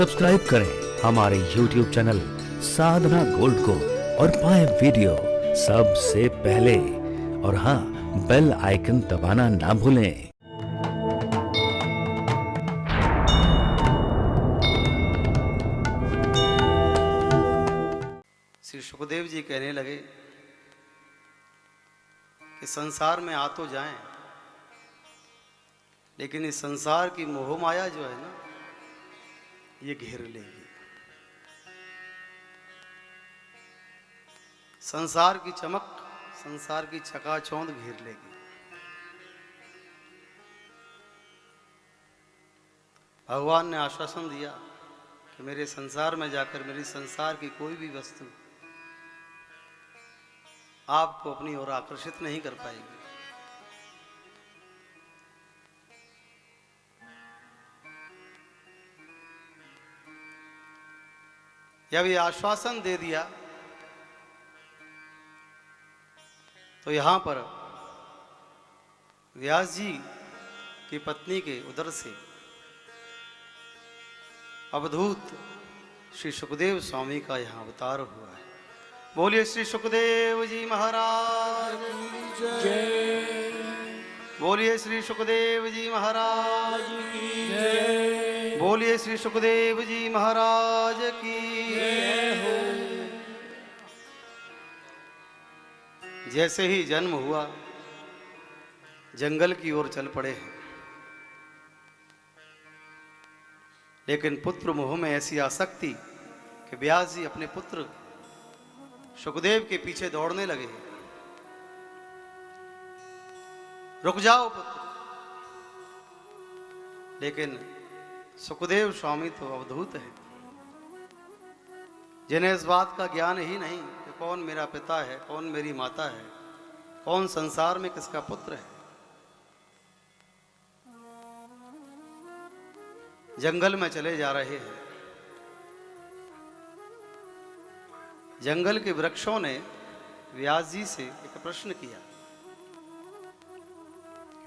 Subscribe करें हमारे YouTube channel साधना gold को और पाएं वीडियो सबसे पहले। और हाँ, बेल आइकन दबाना ना भूलें। श्री सुखदेव जी कहने लगे कि संसार में आ तो जाएं, लेकिन इस संसार की मोह माया जो है ना, ये घेर लेगी। संसार की चमक, संसार की चकाचौंध घेर लेगी। भगवान ने आश्वासन दिया कि मेरे संसार में जाकर मेरी संसार की कोई भी वस्तु आपको अपनी ओर आकर्षित नहीं कर पाएगी। जब ये आश्वासन दे दिया तो यहां पर व्यास जी की पत्नी के उदर से अवधूत श्री सुखदेव स्वामी का यहां अवतार हुआ है। बोलिए श्री सुखदेव जी महाराज की जय। बोलिए श्री सुखदेव जी महाराज की जय। बोलिए श्री सुखदेव जी महाराज की जय। जैसे ही जन्म हुआ जंगल की ओर चल पड़े हैं, लेकिन पुत्र मोह में ऐसी आसक्ति कि व्यास जी अपने पुत्र सुखदेव के पीछे दौड़ने लगे। रुक जाओ पुत्र। लेकिन सुखदेव स्वामी तो अवधूत है, जिन्हें इस बात का ज्ञान ही नहीं कि कौन मेरा पिता है, कौन मेरी माता है, कौन संसार में किसका पुत्र है। जंगल में चले जा रहे हैं। जंगल के वृक्षों ने व्यास जी से एक प्रश्न किया,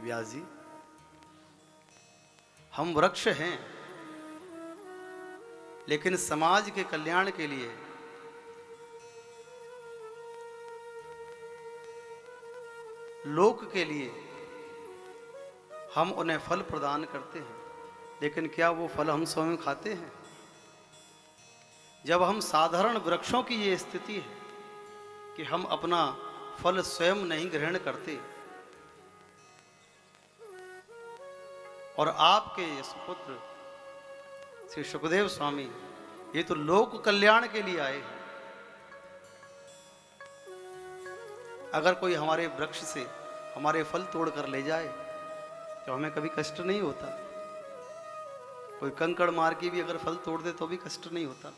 व्यास जी, हम वृक्ष हैं, लेकिन समाज के कल्याण के लिए लोक के लिए हम उन्हें फल प्रदान करते हैं, लेकिन क्या वो फल हम स्वयं खाते हैं? जब हम साधारण वृक्षों की ये स्थिति है कि हम अपना फल स्वयं नहीं ग्रहण करते, और आपके सुपुत्र श्री सुखदेव स्वामी ये तो लोक कल्याण के लिए आए हैं। अगर कोई हमारे वृक्ष से हमारे फल तोड़ कर ले जाए तो हमें कभी कष्ट नहीं होता। कोई कंकड़ मार के भी अगर फल तोड़ दे तो भी कष्ट नहीं होता।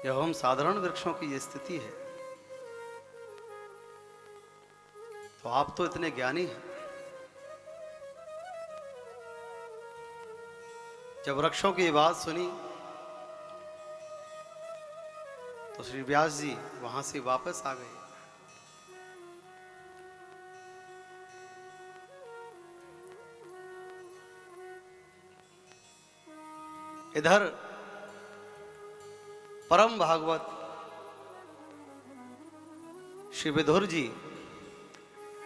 जब हम साधारण वृक्षों की ये स्थिति है, तो आप तो इतने ज्ञानी हैं। जब वृक्षों की ये बात सुनी तो श्री व्यास जी वहां से वापस आ गए। इधर परम भागवत श्री विदुर जी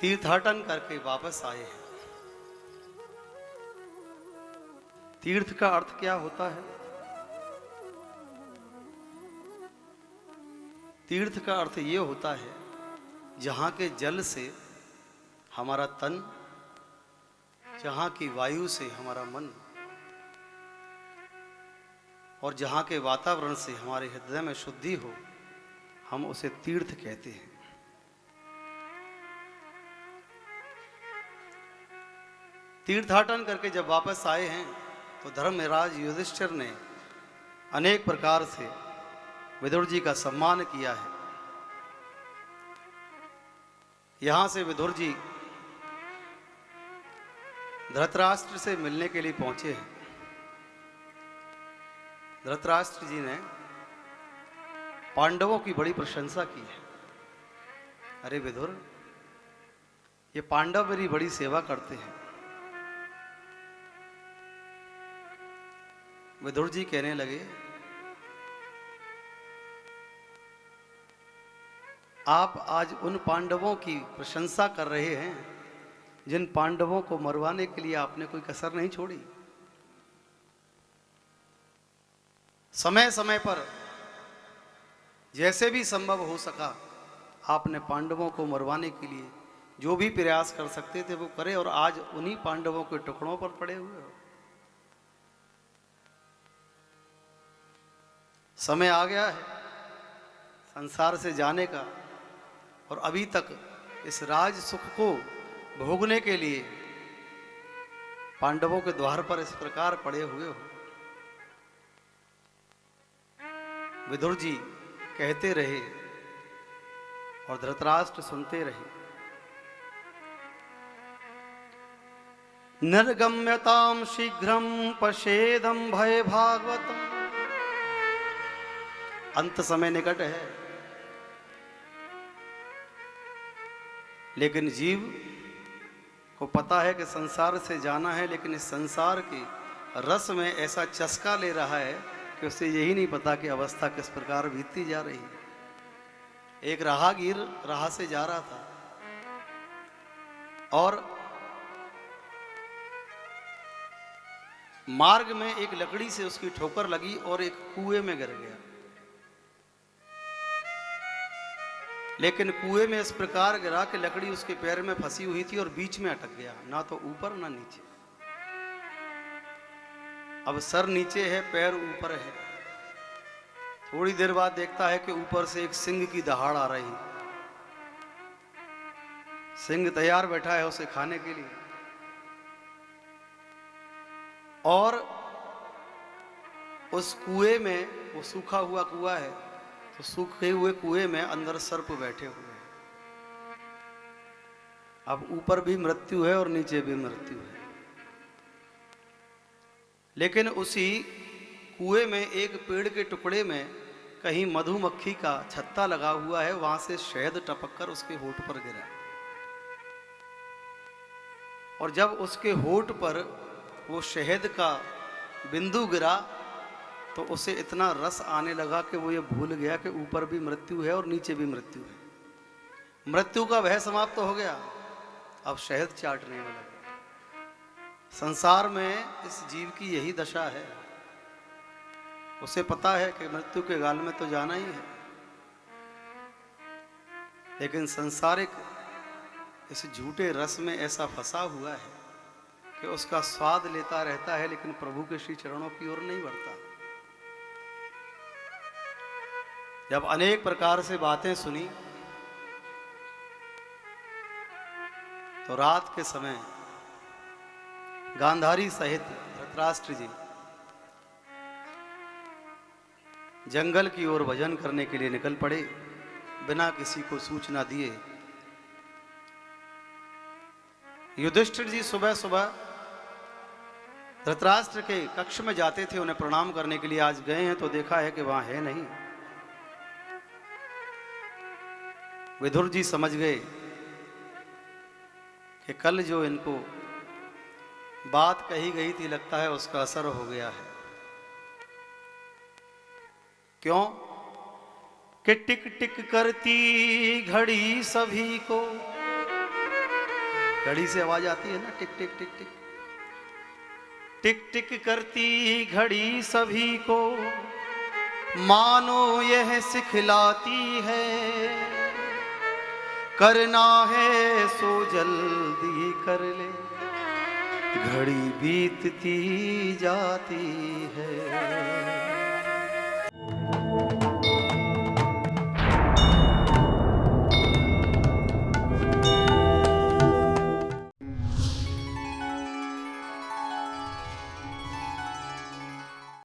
तीर्थाटन करके वापस आए हैं। तीर्थ का अर्थ क्या होता है? तीर्थ का अर्थ ये होता है जहां के जल से हमारा तन, जहां की वायु से हमारा मन, और जहां के वातावरण से हमारे हृदय में शुद्धि हो, हम उसे तीर्थ कहते हैं। तीर्थाटन करके जब वापस आए हैं तो धर्मराज युधिष्ठिर ने अनेक प्रकार से विदुर जी का सम्मान किया है। यहां से विदुर जी धृतराष्ट्र से मिलने के लिए पहुंचे हैं। धृतराष्ट्र जी ने पांडवों की बड़ी प्रशंसा की है। अरे विदुर, ये पांडव मेरी बड़ी सेवा करते हैं, विदुर जी कहने लगे, आप आज उन पांडवों की प्रशंसा कर रहे हैं जिन पांडवों को मरवाने के लिए आपने कोई कसर नहीं छोड़ी। समय समय पर जैसे भी संभव हो सका आपने पांडवों को मरवाने के लिए जो भी प्रयास कर सकते थे वो करे, और आज उन्हीं पांडवों के टुकड़ों पर पड़े हुए हो। समय आ गया है संसार से जाने का, और अभी तक इस राज सुख को भोगने के लिए पांडवों के द्वार पर इस प्रकार पड़े हुए हो। विदुर जी कहते रहे और धृतराष्ट्र सुनते रहे। निर्गम्यताम शीघ्रम पश्येदम भय भागवतम। अंत समय निकट है, लेकिन जीव को पता है कि संसार से जाना है, लेकिन इस संसार के रस में ऐसा चस्का ले रहा है कि उसे यही नहीं पता कि अवस्था किस प्रकार बीतती जा रही है। एक राहगीर राह से जा रहा था और मार्ग में एक लकड़ी से उसकी ठोकर लगी और एक कुएं में गिर गया। लेकिन कुएं में इस प्रकार गिरा कि लकड़ी उसके पैर में फंसी हुई थी और बीच में अटक गया, ना तो ऊपर ना नीचे। अब सर नीचे है, पैर ऊपर है। थोड़ी देर बाद देखता है कि ऊपर से एक सिंह की दहाड़ आ रही। सिंह तैयार बैठा है उसे खाने के लिए, और उस कुएं में, वो सूखा हुआ कुआं है, तो सूखे हुए कुएं में अंदर सर्प बैठे हुए हैं। अब ऊपर भी मृत्यु है और नीचे भी मृत्यु है। लेकिन उसी कुएं में एक पेड़ के टुकड़े में कहीं मधुमक्खी का छत्ता लगा हुआ है, वहां से शहद टपककर उसके होठ पर गिरा। और जब उसके होठ पर वो शहद का बिंदु गिरा तो उसे इतना रस आने लगा कि वो ये भूल गया कि ऊपर भी मृत्यु है और नीचे भी मृत्यु है। मृत्यु का भय समाप्त हो गया, अब शहद चाटने में लगा। संसार में इस जीव की यही दशा है। उसे पता है कि मृत्यु के गाल में तो जाना ही है, लेकिन संसारिक इस झूठे रस में ऐसा फंसा हुआ है कि उसका स्वाद लेता रहता है, लेकिन प्रभु के श्री चरणों की ओर नहीं बढ़ता। जब अनेक प्रकार से बातें सुनी तो रात के समय गांधारी सहित धृतराष्ट्र जी जंगल की ओर भजन करने के लिए निकल पड़े, बिना किसी को सूचना दिए। युधिष्ठिर जी सुबह सुबह धृतराष्ट्र के कक्ष में जाते थे उन्हें प्रणाम करने के लिए। आज गए हैं तो देखा है कि वहां है नहीं। विदुर जी समझ गए कि कल जो इनको बात कही गई थी, लगता है उसका असर हो गया है। क्यों कि टिक टिक करती घड़ी सभी को, घड़ी से आवाज आती है ना, टिक टिक टिक टिक, टिक टिक करती घड़ी सभी को, मानो यह सिखलाती है, करना है सो जल्दी कर ले, घड़ी बीतती जाती है।